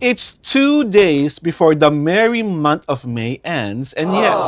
It's 2 days before the merry month of May ends. And yes,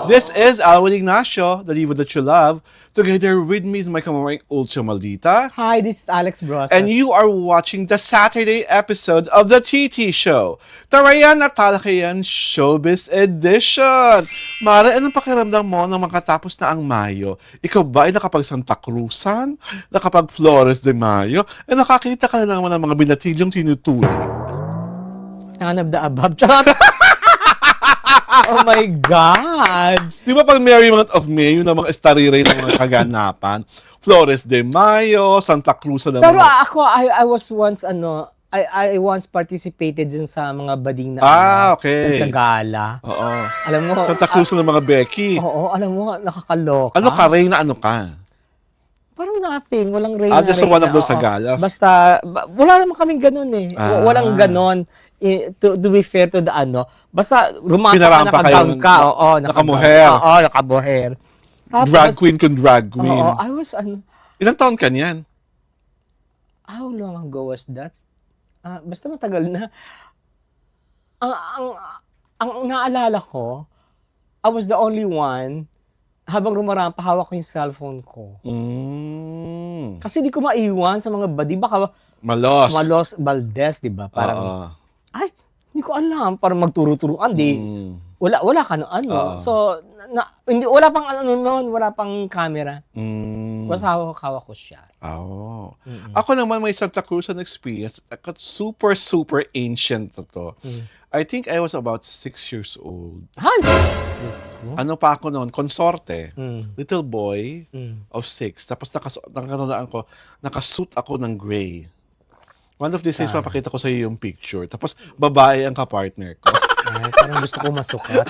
this is Alwin Ignacio, the diva that you love. Together with me is my kamaring Ultra Maldita. Hi, this is Alex Brosas. And you are watching the Saturday episode of the TT Show. Tarayan at Talakayan Showbiz Edition. Mara, anong pakiramdam mo nang makatapos na ang Mayo? Ikaw ba ay nakapag Santa Cruzan? Nakapag Flores de Mayo? Eh nakakita ka na naman ng mga binatilyong tinutuloy? None of the above. Oh my God! Di ba pag Merry Month of May, yun ang mga estariray ng mga kaganapan? Flores de Mayo, Santa Cruz na Pero mga... ako, I was once, I once participated dun sa mga bading na, okay. sa gala. Oo. Alam mo, Santa Cruz na mga Becky. oo, alam mo, nakakaloka. Ano ka, Reyna, ano ka? Parang nothing, walang reyna. Just one of those sa galas? Basta, wala naman kaming ganun eh. Walang ganon. To be fair to the basta rumata ka, nakagang ka, nakamuher. Oo, nakamuher. Drag queen kung drag queen. Oo, I was, Ilang taon ka niyan? how long ago was that? Basta matagal na. Ang naalala ko, I was the only one, habang rumarampa, hawak ko yung cellphone ko. Kasi di ko maiwan sa mga badi, baka Malos Valdez, di ba? Parang, ay, hindi ko alam, parang magturo-turuan, di, wala ka no. So, hindi, wala pang noon, wala pang camera. Basta hawak ko siya. Ako naman may Santa Cruzan experience. Super ancient to. I think I was about 6 years old. Hi! Diyos ko. Ano pa ako noon? Konsorte. Little boy of 6. Tapos nakatandaan ko, nakasuit ako ng gray. One of these days, papakita ko sa iyo yung picture. Tapos, babae ang kapartner ko. Ay, parang gusto ko masuka.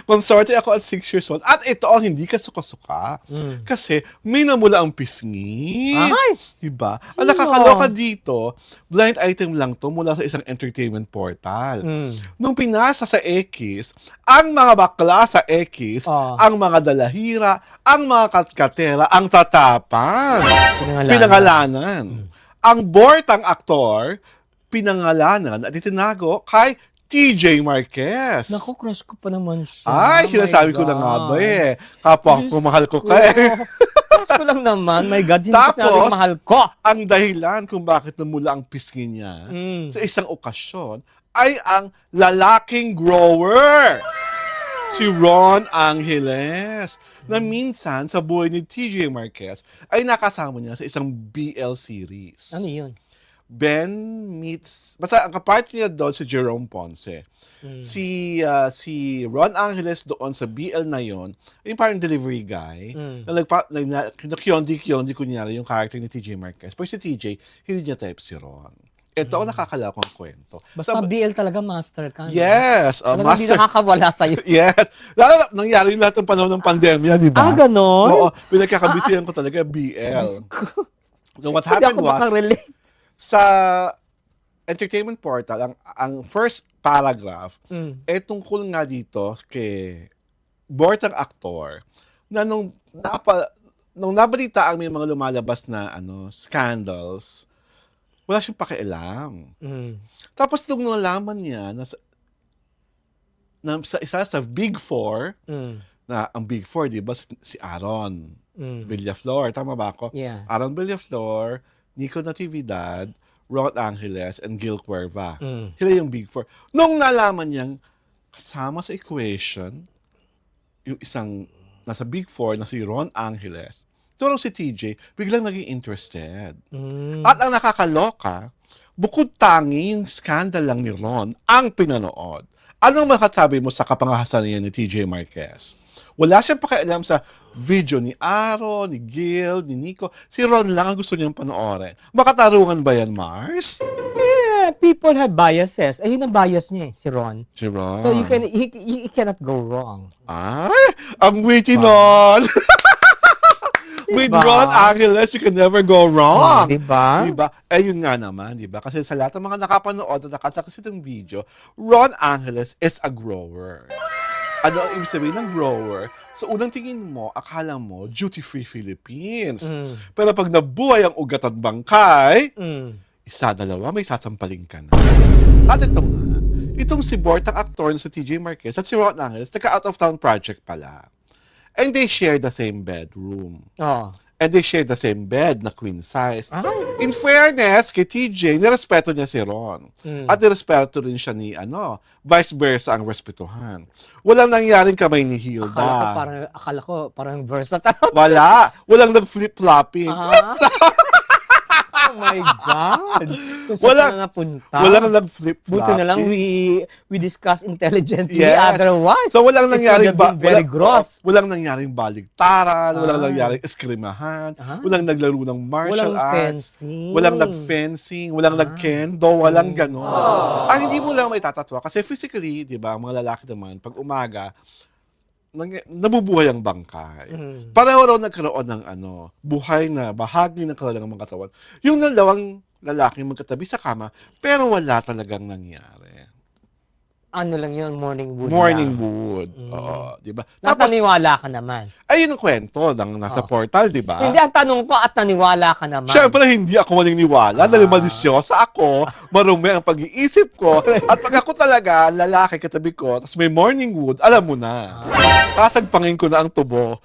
Konsorte ako at 6 years old. At ito ang hindi ka suka-suka. Kasi may namula ang pisngi. Ay! Diba? Sino? Ang nakakaloka dito, blind item lang to mula sa isang entertainment portal. Nung pinasa sa X, ang mga bakla sa X, ang mga dalahira, ang mga katkatera, ang tatapang. Pinangalanan. Ang bortang aktor, pinangalanan at itinago kay TJ Marquez. Naku, crush ko pa naman siya. Ay, sinasabi ko na nga ba eh. Kapwa ko, mahal ko ka eh. Crush ko lang naman. My God, Tapos, sinabi mahal ko. Ang dahilan kung bakit namula ang pisngi niya sa isang okasyon ay ang lalaking grower. Si Ron Angeles. Na minsan sa buhay ni TJ Marquez ay nakasama niya sa isang BL series. Ano yun? Ben meets... Basta ang kapartner niya doon si Jerome Ponce. Si Ron Angeles doon sa BL na yon, yung parang delivery guy, na kyondi kunyari yung character ni TJ Marquez. Pero si TJ, hindi niya type si Ron. Ito ang nakakalakong kwento. Basta BL talaga master ka. Yes. Talagang hindi nakakawala sa'yo. Yes. Lalo na, nangyari yung lahat ng panahon ng pandemya, di ba? Ganon? Oo. Pinagkakabisihan ko talaga BL. So what happened was, makarelate. sa entertainment portal, ang first paragraph, tungkol nga dito kay bortang aktor na nung nabalita ang may mga lumalabas na scandals, wala siyang pakialam. Tapos nung nalaman niya na sa isa sa Big Four, na ang Big Four, di ba, si Aaron Villaflor, tama ba ako? Yeah. Aaron Villaflor, Nico Natividad, Ron Angeles, and Gil Cuerva. Sila yung Big Four. Nung nalaman niyang kasama sa equation, yung isang nasa Big Four na si Ron Angeles, pero si TJ, biglang naging interested. At ang nakakaloka, bukod tangi yung scandal lang ni Ron ang pinanood. Anong makasabi mo sa kapangahasan niya ni TJ Marquez? Wala siyang pakialam sa video ni Aaron, ni Gil, ni Nico. Si Ron lang ang gusto niyang panoorin. Makatarungan ba yan, Mars? Yeah, people have biases. Ayun ang bias niya si Ron. Si Ron. So he cannot go wrong. Ay, ang witty nun! With Ron Angeles, you can never go wrong. Diba? Yun nga naman, diba? Kasi sa lahat ng mga nakapanood at nakasaksi ng video, Ron Angeles is a grower. Ano ang ibig sabihin ng grower? Sa unang tingin mo, akala mo, duty-free Philippines. Pero pag nabuhay ang ugat at bangkay, isa, dalawa, may sasampaling ka na. At ito nga, itong si Bortang aktor na si TJ Marquez at si Ron Angeles, nagka-out of town project pala. And they share the same bedroom. Oh. And they share the same bed na queen size. Ay. In fairness, kay TJ, nirespeto niya si Ron. At nirespeto rin siya ni, vice versa ang respetuhan. Walang nangyaring kamay ni Hilda. Akala ko parang versatile. Wala. Walang nag-flip-flopping. Oh my God! Kung saan na napunta. Walang nag-flip-flopping. Buti na lang we discuss intelligently. Yes. Otherwise, So walang nangyaring very gross. Walang nangyaring baligtaran, walang nangyaring eskrimahan, walang naglaro ng martial arts, fencing. walang nag-fencing, walang nag-kendo, walang gano'n. Ang hindi mo lang may tatatwa kasi physically, 'di ba, mga lalaki naman pag umaga nabubuhay ang bangkay. Pareho raw nagkaroon ng buhay na bahagi ng kanilang mga katawan. Yung dalawang lalaki magkatabi sa kama, pero wala talagang nangyari. Ano lang yun, morning wood Morning lang. wood. Oo, di ba? Tapos, Nataniwala ka naman. ayun ang kwento ng nasa portal, di ba? Hindi, ang tanong ko at naniwala ka naman. Siyempre, hindi ako maniniwala dahil malisyosa ako, marumi ang pag-iisip ko, at pag ako talaga, lalaki katabi ko, tapos may morning wood, alam mo na. Kasagpangin ko na ang tubo.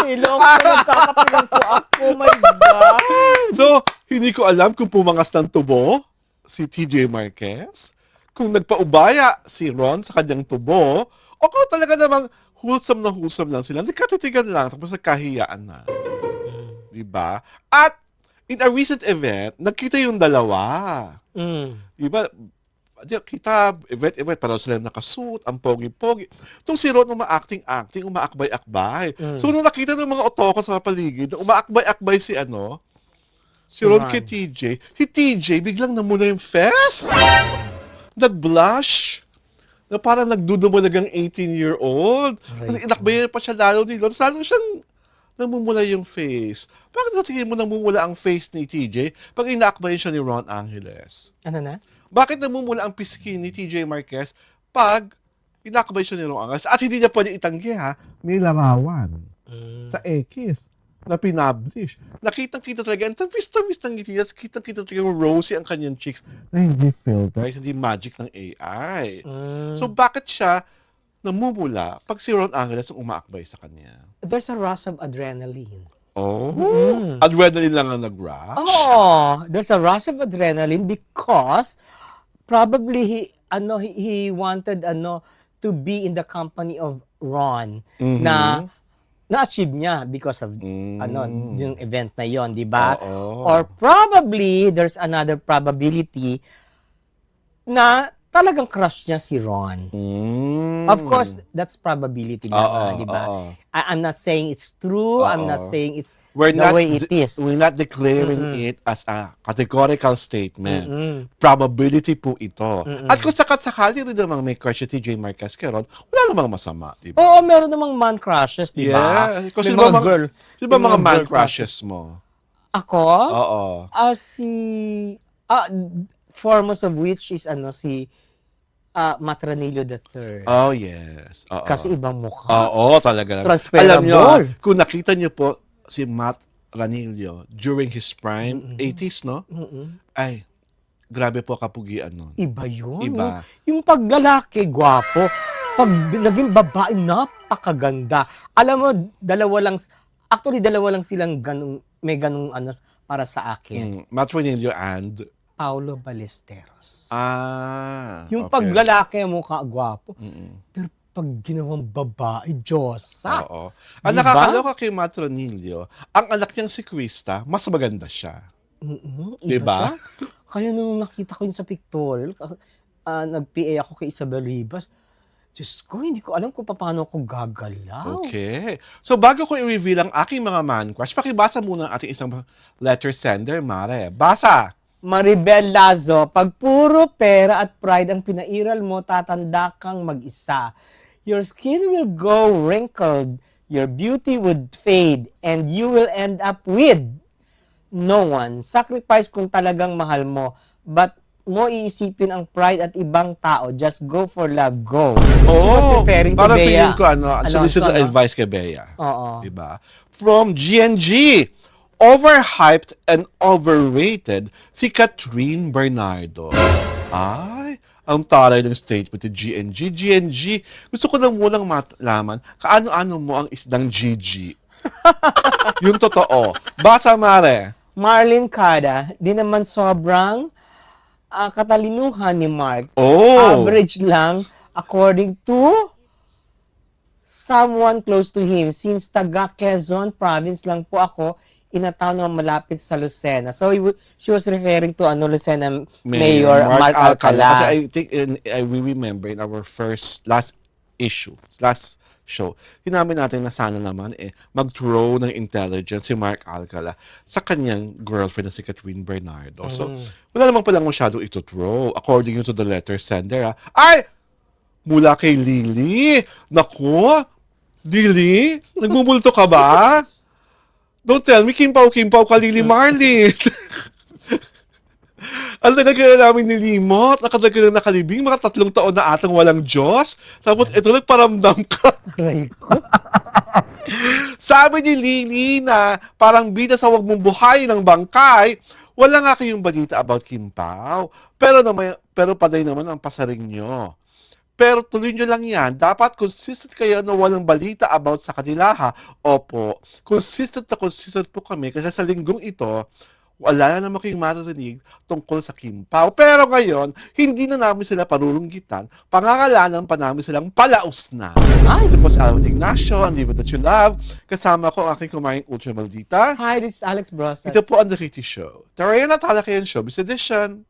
Ay, loko, nagkakapilang ko ako. Oh my God. So, hindi ko alam kung pumangas ng tubo si TJ Marquez, kung nagpaubaya si Ron sa kanyang tubo, o kung talaga namang wholesome lang sila. Nagkatitigan lang, tapos nagkahiyaan na. Diba? At in a recent event, nagkita yung dalawa. Diba? Kita, event, parang sila nakasuit, ang pogi-pogi. Itong si Ron, umaakting, umaakbay-akbay. So, nung nakita ng mga otoko sa paligid, umaakbay-akbay si si Ron kay TJ. Si TJ, biglang namula yung face. Nag-blush. Na parang nagdudumalag ang 18-year-old. Inakbayan pa siya lalo ni Ron. Lalo siyang namumula yung face. Bakit natingin mo namumula ang face ni TJ pag inaakbayan siya ni Ron Angeles? Ano na? Bakit namumula ang piskin ni TJ Marquez pag inakbay siya ni Ron Angeles? At hindi niya pwede itanggi, may larawan sa X na pinablish. Nakitang-kita talaga, ang tamis-tamis ng ngiti niya, kitang-kita talaga yung rosy ang kanyang cheeks na hindi filter, hindi magic ng AI. So bakit siya namumula pag si Ron Angeles ang umaakbay sa kanya? There's a rush of adrenaline. Oh, adrenaline lang ang nag-rush? Oh, there's a rush of adrenaline because probably he wanted to be in the company of Ron na na-achieve niya because of yung event na yon, di ba? Or probably there's another probability na talagang crush niya si Ron. Of course, that's probability naman, di ba? I'm not saying it's true, I'm not saying it's the way it is. We're not declaring it as a categorical statement. Probability po ito. At kung sakali rin namang may crush si TJ Marquez kay Ron, wala namang masama, di ba? Oo, meron namang man crushes, di ba? Yeah. Kasi sino ba mga man crushes mo? Ako? Oo. Foremost of which is si Matranillo III. Oh, yes. Kasi ibang mukha. Oo, talaga. Transferable. Alam nyo, kung nakita nyo po si Matt Ranillo during his prime, 80s, no? Ay, grabe po kapugian nun. Iba yun. Iba. Yung paglalaki, gwapo. Pag naging babae, napakaganda. Alam mo, dalawa lang silang may ganung para sa akin. Matt Ranillo and Paulo Ballesteros. okay. Yung paglalaki mukha gwapo. Pero pag ginawang babae, Diyosa. Oo. Ang nakakaloka kay Matt Ranillo, ang anak niyang si Krista, mas maganda siya. Diba? Kaya nung nakita ko yun sa pictorial, nag-PA ako kay Isabel Ribas, Diyos ko, hindi ko alam kung paano ako gagalaw. Okay. So bago ko i-reveal ang aking mga man crush, pakibasa muna ang ating isang letter sender, Mare. Basa! Maribel Lazo, pag puro pera at pride ang pinairal mo, tatanda kang mag-isa. Your skin will go wrinkled, your beauty would fade, and you will end up with no one. Sacrifice kung talagang mahal mo, but mo iisipin ang pride at ibang tao. Just go for love, go. Parang feeling ko, solicited advice kay Bea. Oo. Diba? From GNG, overhyped and overrated si Catherine Bernardo. Ay, ang taray ng statement ni GNG. GNG, gusto ko lang munang malaman, kaano-ano mo ang isdang GG? Yung totoo. Basa, Mare. Marlene Cada, di naman sobrang katalinuhan ni Mark. Oh. Average lang according to someone close to him. Since taga Quezon province lang po ako, in a town na malapit sa Lucena. So she was referring to Lucena Mayor Mark Alcala. Kasi I think we remember in our last show, hinabi natin na sana naman mag-throw ng intelligence si Mark Alcala sa kanyang girlfriend na si Catherine Bernardo. So, wala namang palang masyadong ito-throw. According to the letter sender, ay! Mula kay Lily. Naku! Lily? Nagmumulto ka ba? Don't tell me, kimpaw ka, Lily Marlene. Ang nagagala namin ni Limot, nakadagal na nakalibing, mga 3 taon na atang walang Diyos. Tapos ito, nagparamdam ka. Sabi ni Lily na parang bida sa Wag Mong Buhay ng Bangkay, wala nga kayong balita about Kimpaw. Pero paday naman ang pasaring nyo. Pero tuloy nyo lang yan. Dapat consistent kayo na walang balita about sa kanila, ha? Opo. Consistent po kami kasi sa linggong ito, wala na naman kayong maririnig tungkol sa Kimpaw. Pero ngayon, hindi na namin sila parurunggitan. Pangangalanan pa namin silang palaos na. Ito po si Albert Ignacio, ang Live That You Love. Kasama ko ang aking kumaring Ultra Maldita. Hi, this is Alex Brosas. Ito po ang The Kitty Show. Tara yan at halakayan Showbiz Edition.